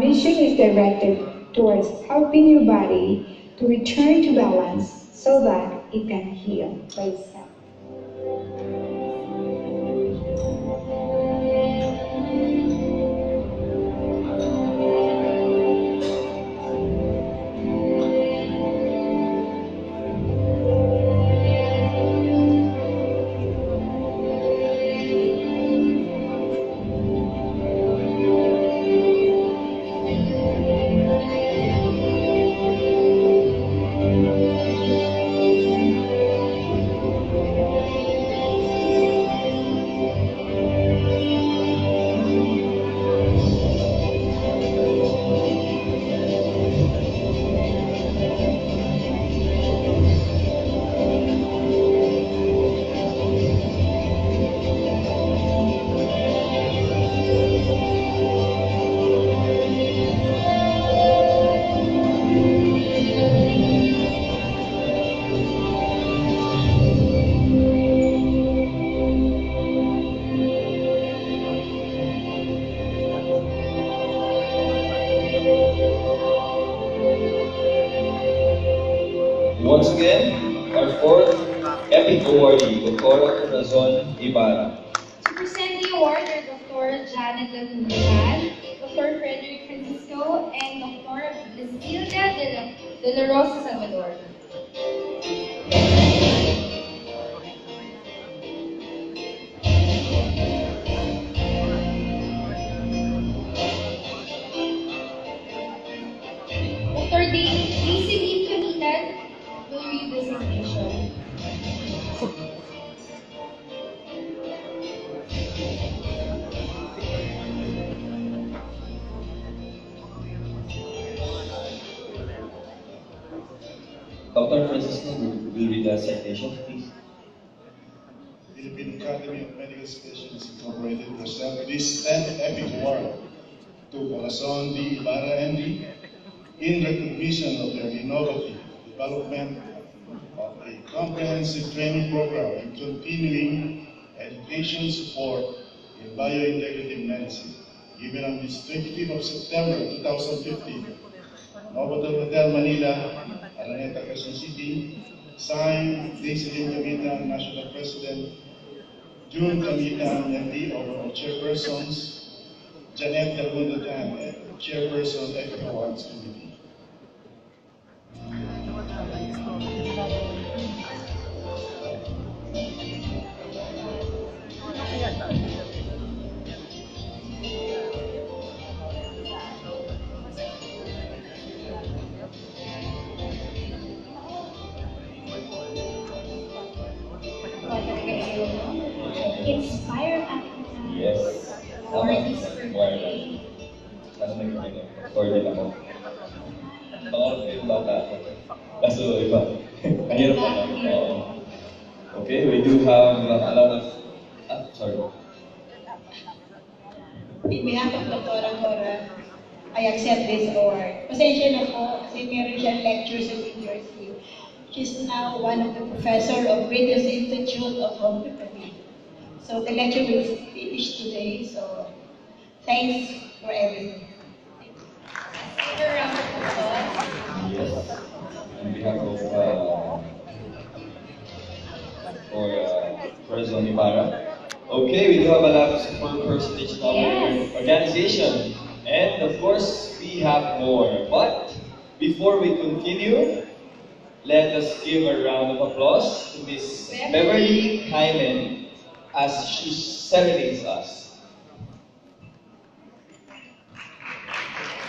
mission is directed towards helping your body to return to balance so that it can heal by itself. Once again, our fourth epic awardee, Dr. Corazon Ibarra. To present the award are Dr. Janet Lagundian, Dr. Frederick Francisco, and Dr. Lucilda de la Rosa Salvador. Dr. Daisy Lee Canitan will read the citation. Dr. Francisco will read the citation, please. Philippine Academy of Medical Specialists Incorporated present this 10th epic award to Corazon D. Ibarra MD in recognition of their innovative development of a comprehensive training program and continuing education support in biointegrative medicine, given on this 25th of September 2015, Novotel Hotel, Manila, Araneta, Quezon City, signed Daisy Lim Canitan, National President, June Canitan, MD, overall chairpersons, Janet Lagundian, chairperson, Epic Awards Committee. Inspire Africa. Yes. Award is for today. Ano nag-record? Recorded ako. Pangarap ko yung bata ako. Kaso iba. Mahirap pa lang. Okay, we do have a lot of... sorry. In behalf of Dr. Cora, I accept this award. Pasensya na po kasi meron siyang lecture sa New Jersey. She's now one of the professor of British Institute of Homeopathy. So the lecture will finish today, so thanks for everything. Another round of applause. Yes. On behalf of Corazon Ibarra. Okay, we do have a lot of support personage in our organization. And of course, we have more. But before we continue, let us give a round of applause to Miss Beverly Hyman as she serenades us.